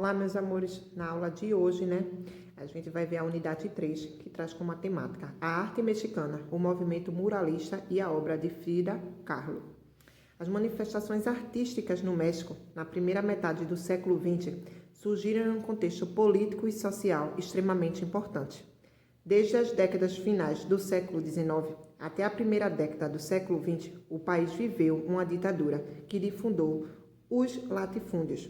Olá, meus amores. Na aula de hoje, a gente vai ver a unidade 3, que traz como temática a arte mexicana, o movimento muralista e a obra de Frida Kahlo. As manifestações artísticas no México, na primeira metade do século XX, surgiram em um contexto político e social extremamente importante. Desde as décadas finais do século XIX até a primeira década do século XX, o país viveu uma ditadura que difundou os latifúndios,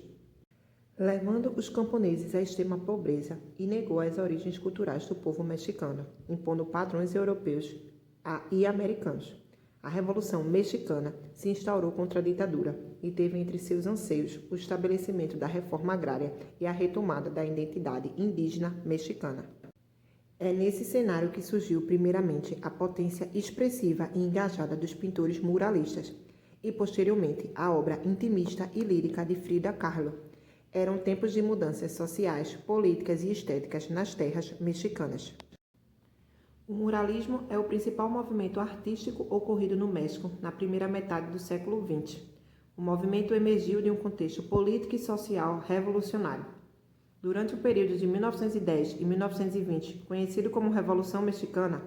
levando os camponeses à extrema pobreza e negou as origens culturais do povo mexicano, impondo padrões europeus e americanos. A Revolução Mexicana se instaurou contra a ditadura e teve entre seus anseios o estabelecimento da reforma agrária e a retomada da identidade indígena mexicana. É nesse cenário que surgiu primeiramente a potência expressiva e engajada dos pintores muralistas e, posteriormente, a obra intimista e lírica de Frida Kahlo. Eram tempos de mudanças sociais, políticas e estéticas nas terras mexicanas. O muralismo é o principal movimento artístico ocorrido no México na primeira metade do século XX. O movimento emergiu de um contexto político e social revolucionário. Durante o período de 1910 e 1920, conhecido como Revolução Mexicana,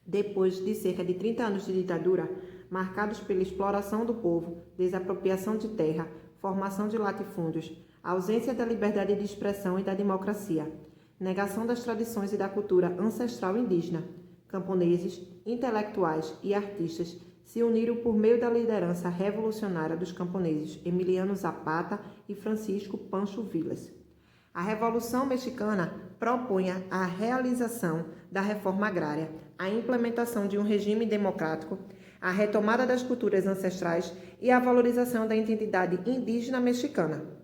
depois de cerca de 30 anos de ditadura, marcados pela exploração do povo, desapropriação de terra, formação de latifúndios, ausência da liberdade de expressão e da democracia, negação das tradições e da cultura ancestral indígena, camponeses, intelectuais e artistas se uniram por meio da liderança revolucionária dos camponeses Emiliano Zapata e Francisco Pancho Villas. A Revolução Mexicana propunha a realização da reforma agrária, a implementação de um regime democrático, a retomada das culturas ancestrais e a valorização da identidade indígena mexicana.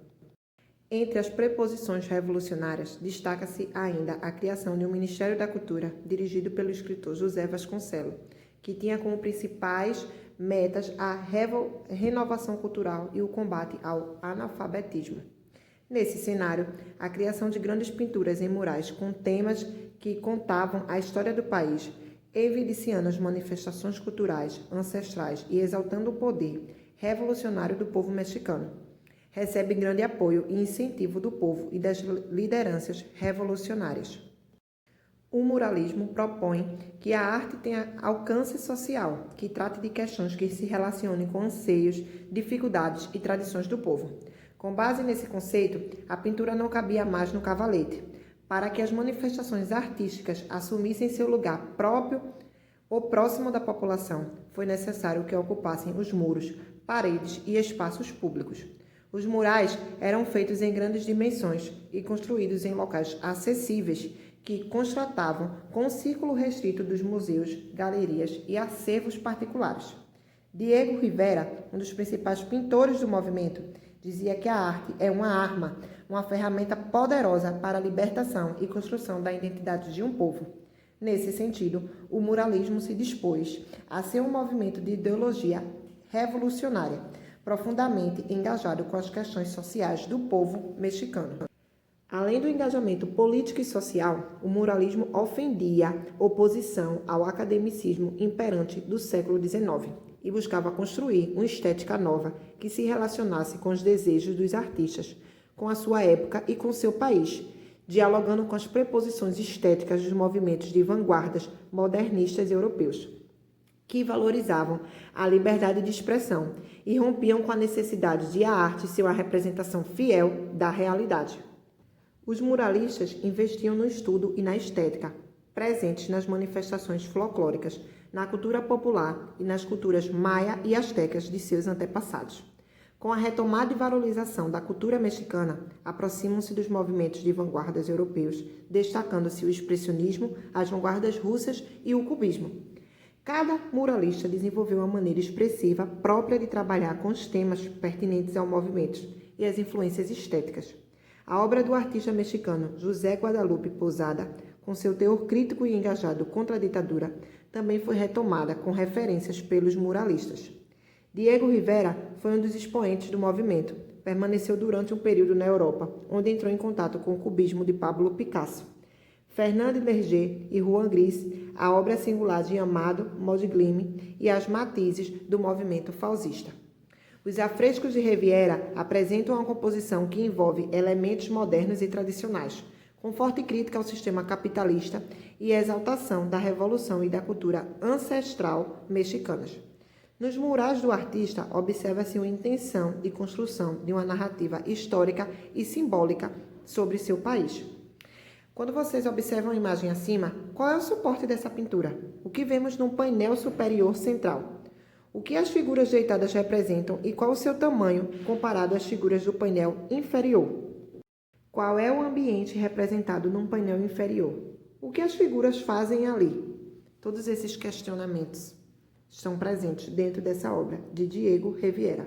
Entre as preposições revolucionárias, destaca-se ainda a criação de um Ministério da Cultura, dirigido pelo escritor José Vasconcelos, que tinha como principais metas a renovação cultural e o combate ao analfabetismo. Nesse cenário, a criação de grandes pinturas em murais com temas que contavam a história do país, evidenciando as manifestações culturais ancestrais e exaltando o poder revolucionário do povo mexicano, recebe grande apoio e incentivo do povo e das lideranças revolucionárias. O muralismo propõe que a arte tenha alcance social, que trate de questões que se relacionem com anseios, dificuldades e tradições do povo. Com base nesse conceito, a pintura não cabia mais no cavalete. Para que as manifestações artísticas assumissem seu lugar próprio ou próximo da população, foi necessário que ocupassem os muros, paredes e espaços públicos. Os murais eram feitos em grandes dimensões e construídos em locais acessíveis que contrastavam com o círculo restrito dos museus, galerias e acervos particulares. Diego Rivera, um dos principais pintores do movimento, dizia que a arte é uma arma, uma ferramenta poderosa para a libertação e construção da identidade de um povo. Nesse sentido, o muralismo se dispôs a ser um movimento de ideologia revolucionária, profundamente engajado com as questões sociais do povo mexicano. Além do engajamento político e social, o muralismo ofendia oposição ao academicismo imperante do século XIX e buscava construir uma estética nova que se relacionasse com os desejos dos artistas, com a sua época e com seu país, dialogando com as preposições estéticas dos movimentos de vanguardas modernistas europeus, que valorizavam a liberdade de expressão e rompiam com a necessidade de a arte ser uma representação fiel da realidade. Os muralistas investiam no estudo e na estética, presentes nas manifestações folclóricas, na cultura popular e nas culturas maia e astecas de seus antepassados. Com a retomada e valorização da cultura mexicana, aproximam-se dos movimentos de vanguardas europeus, destacando-se o expressionismo, as vanguardas russas e o cubismo. Cada muralista desenvolveu uma maneira expressiva própria de trabalhar com os temas pertinentes ao movimento e as influências estéticas. A obra do artista mexicano José Guadalupe Posada, com seu teor crítico e engajado contra a ditadura, também foi retomada com referências pelos muralistas. Diego Rivera foi um dos expoentes do movimento. Permaneceu durante um período na Europa, onde entrou em contato com o cubismo de Pablo Picasso. Fernand Léger e Juan Gris, a obra singular de Amado Modigliani e as matizes do movimento fascista. Os afrescos de Riviera apresentam uma composição que envolve elementos modernos e tradicionais, com forte crítica ao sistema capitalista e exaltação da revolução e da cultura ancestral mexicanas. Nos murais do artista, observa-se uma intenção de construção de uma narrativa histórica e simbólica sobre seu país. Quando vocês observam a imagem acima, qual é o suporte dessa pintura? O que vemos no painel superior central? O que as figuras deitadas representam e qual o seu tamanho comparado às figuras do painel inferior? Qual é o ambiente representado num painel inferior? O que as figuras fazem ali? Todos esses questionamentos estão presentes dentro dessa obra de Diego Rivera.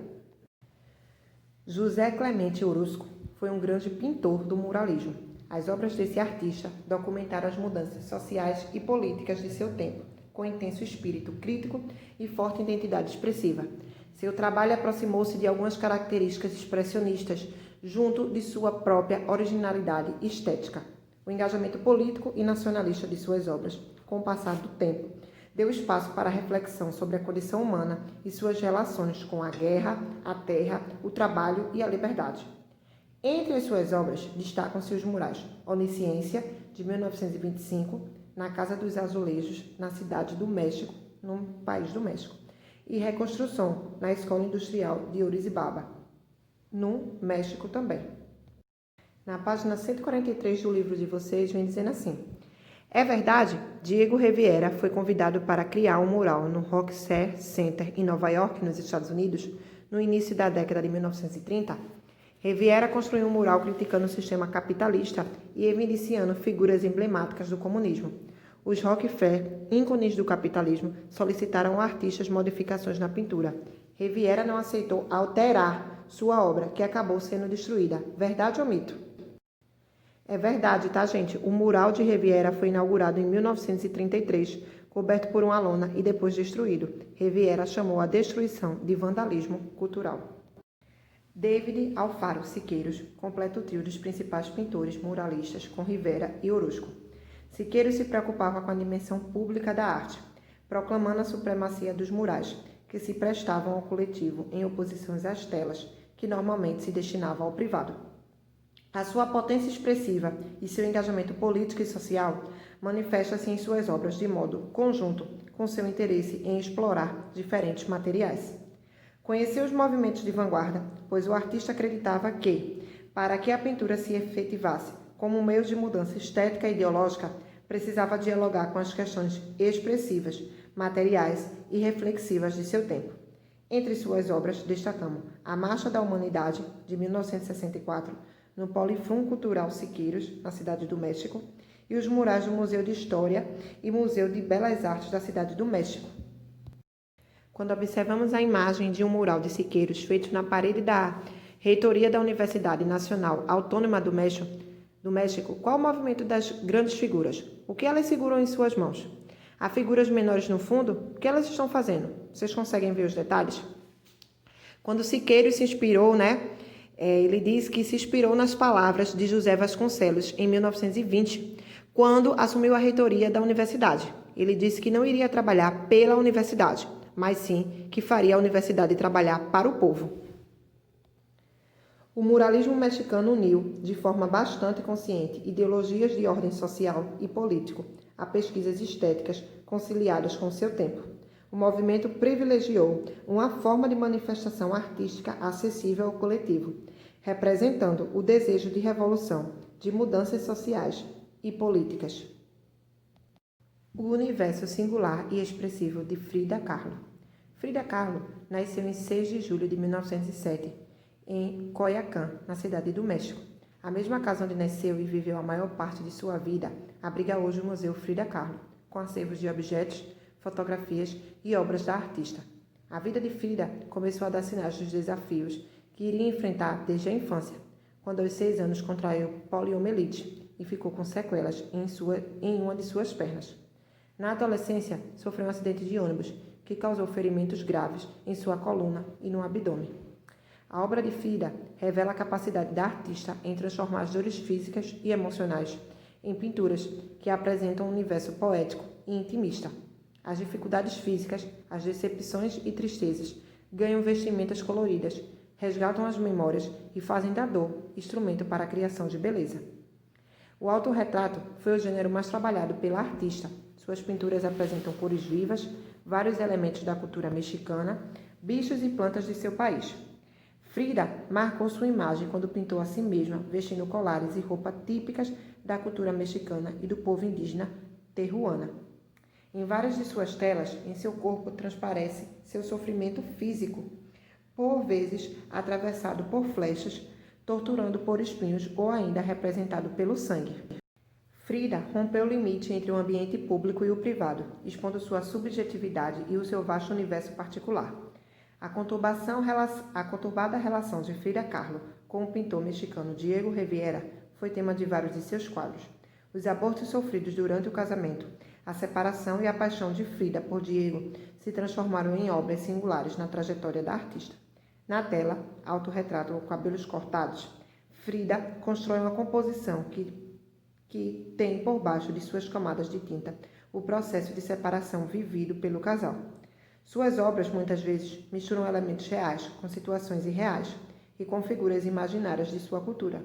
José Clemente Orozco foi um grande pintor do muralismo. As obras desse artista documentaram as mudanças sociais e políticas de seu tempo, com intenso espírito crítico e forte identidade expressiva. Seu trabalho aproximou-se de algumas características expressionistas, junto de sua própria originalidade estética. O engajamento político e nacionalista de suas obras, com o passar do tempo, deu espaço para a reflexão sobre a condição humana e suas relações com a guerra, a terra, o trabalho e a liberdade. Entre as suas obras, destacam-se os murais Onisciência, de 1925, na Casa dos Azulejos, na Cidade do México, no país do México, e Reconstrução, na Escola Industrial de Orizaba, no México também. Na página 143 do livro de vocês, vem dizendo assim: é verdade, Diego Rivera foi convidado para criar um mural no Rockefeller Center, em Nova York, nos Estados Unidos, no início da década de 1930. Rivera construiu um mural criticando o sistema capitalista e evidenciando figuras emblemáticas do comunismo. Os Rockefeller, ícones do capitalismo, solicitaram ao artista modificações na pintura. Rivera não aceitou alterar sua obra, que acabou sendo destruída. Verdade ou mito? É verdade, tá, gente? O mural de Rivera foi inaugurado em 1933, coberto por uma lona e depois destruído. Rivera chamou a destruição de vandalismo cultural. David Alfaro Siqueiros completa o trio dos principais pintores muralistas com Rivera e Orozco. Siqueiros se preocupava com a dimensão pública da arte, proclamando a supremacia dos murais, que se prestavam ao coletivo em oposição às telas, que normalmente se destinavam ao privado. A sua potência expressiva e seu engajamento político e social manifesta-se em suas obras de modo conjunto com seu interesse em explorar diferentes materiais. Conheceu os movimentos de vanguarda, pois o artista acreditava que, para que a pintura se efetivasse como um meio de mudança estética e ideológica, precisava dialogar com as questões expressivas, materiais e reflexivas de seu tempo. Entre suas obras, destacamos A Marcha da Humanidade, de 1964, no Polifrum Cultural Siqueiros, na Cidade do México, e os murais do Museu de História e Museu de Belas Artes da Cidade do México. Quando observamos a imagem de um mural de Siqueiros feito na parede da reitoria da Universidade Nacional Autônoma do México, qual o movimento das grandes figuras? O que elas seguram em suas mãos? Há figuras menores no fundo? O que elas estão fazendo? Vocês conseguem ver os detalhes? Quando Siqueiros se inspirou, ele diz que se inspirou nas palavras de José Vasconcelos em 1920, quando assumiu a reitoria da universidade. Ele disse que não iria trabalhar pela universidade, mas sim que faria a universidade trabalhar para o povo. O muralismo mexicano uniu, de forma bastante consciente, ideologias de ordem social e político a pesquisas estéticas conciliadas com seu tempo. O movimento privilegiou uma forma de manifestação artística acessível ao coletivo, representando o desejo de revolução, de mudanças sociais e políticas. O universo singular e expressivo de Frida Kahlo. Frida Kahlo nasceu em 6 de julho de 1907, em Coyoacán, na Cidade do México. A mesma casa onde nasceu e viveu a maior parte de sua vida abriga hoje o Museu Frida Kahlo, com acervos de objetos, fotografias e obras da artista. A vida de Frida começou a dar sinais dos desafios que iria enfrentar desde a infância, quando aos 6 anos contraiu poliomielite e ficou com sequelas em uma de suas pernas. Na adolescência, sofreu um acidente de ônibus que causou ferimentos graves em sua coluna e no abdômen. A obra de Frida revela a capacidade da artista em transformar as dores físicas e emocionais em pinturas que apresentam um universo poético e intimista. As dificuldades físicas, as decepções e tristezas ganham vestimentas coloridas, resgatam as memórias e fazem da dor instrumento para a criação de beleza. O autorretrato foi o gênero mais trabalhado pela artista. Suas pinturas apresentam cores vivas, vários elementos da cultura mexicana, bichos e plantas de seu país. Frida marcou sua imagem quando pintou a si mesma vestindo colares e roupas típicas da cultura mexicana e do povo indígena terruana. Em várias de suas telas, em seu corpo transparece seu sofrimento físico, por vezes atravessado por flechas, torturando por espinhos ou ainda representado pelo sangue. Frida rompeu o limite entre o ambiente público e o privado, expondo sua subjetividade e o seu vasto universo particular. A conturbada relação de Frida Kahlo com o pintor mexicano Diego Rivera foi tema de vários de seus quadros. Os abortos sofridos durante o casamento, a separação e a paixão de Frida por Diego se transformaram em obras singulares na trajetória da artista. Na tela, autorretrato com cabelos cortados, Frida constrói uma composição que tem por baixo de suas camadas de tinta o processo de separação vivido pelo casal. Suas obras, muitas vezes, misturam elementos reais com situações irreais e com figuras imaginárias de sua cultura.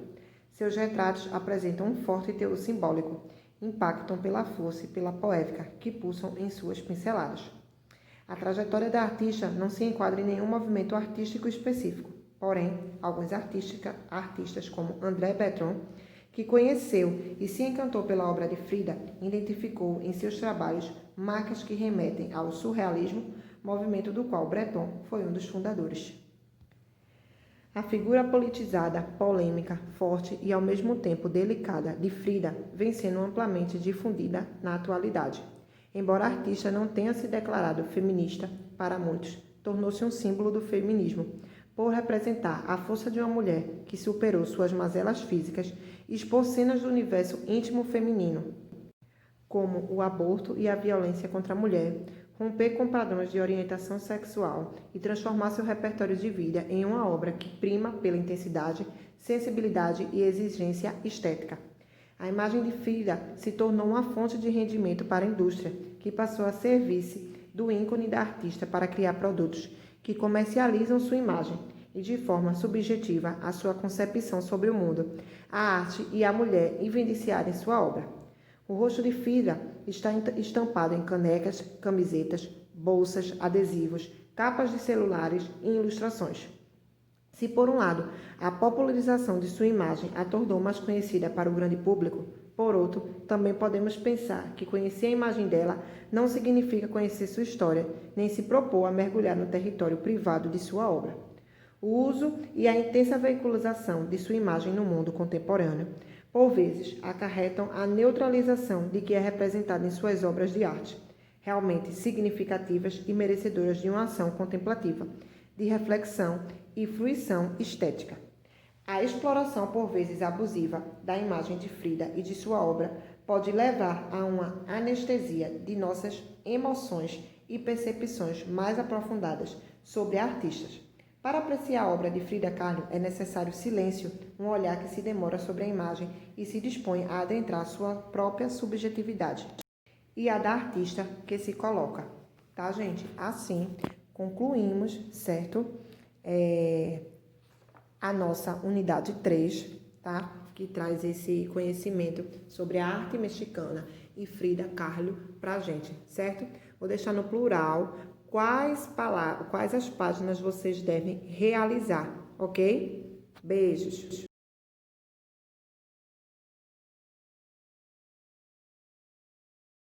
Seus retratos apresentam um forte teor simbólico, impactam pela força e pela poética que pulsam em suas pinceladas. A trajetória da artista não se enquadra em nenhum movimento artístico específico, porém, alguns artistas como André Breton, que conheceu e se encantou pela obra de Frida, identificou em seus trabalhos marcas que remetem ao surrealismo, movimento do qual Breton foi um dos fundadores. A figura politizada, polêmica, forte e ao mesmo tempo delicada de Frida vem sendo amplamente difundida na atualidade. Embora a artista não tenha se declarado feminista, para muitos, tornou-se um símbolo do feminismo, por representar a força de uma mulher que superou suas mazelas físicas e expor cenas do universo íntimo feminino, como o aborto e a violência contra a mulher, romper com padrões de orientação sexual e transformar seu repertório de vida em uma obra que prima pela intensidade, sensibilidade e exigência estética. A imagem de Frida se tornou uma fonte de rendimento para a indústria, que passou a servir-se do ícone da artista para criar produtos que comercializam sua imagem e, de forma subjetiva, a sua concepção sobre o mundo, a arte e a mulher evidenciarem sua obra. O rosto de Frida está estampado em canecas, camisetas, bolsas, adesivos, capas de celulares e ilustrações. Se, por um lado, a popularização de sua imagem a tornou mais conhecida para o grande público, por outro, também podemos pensar que conhecer a imagem dela não significa conhecer sua história, nem se propor a mergulhar no território privado de sua obra. O uso e a intensa veiculação de sua imagem no mundo contemporâneo, por vezes, acarretam a neutralização de que é representada em suas obras de arte, realmente significativas e merecedoras de uma ação contemplativa, de reflexão e fruição estética. A exploração, por vezes abusiva, da imagem de Frida e de sua obra pode levar a uma anestesia de nossas emoções e percepções mais aprofundadas sobre artistas. Para apreciar a obra de Frida Kahlo é necessário silêncio, um olhar que se demora sobre a imagem e se dispõe a adentrar sua própria subjetividade e a da artista que se coloca. Tá, gente? Assim, concluímos, certo? A nossa unidade 3, tá? Que traz esse conhecimento sobre a arte mexicana e Frida Kahlo pra gente, certo? Vou deixar no plural quais as páginas vocês devem realizar, ok? Beijos!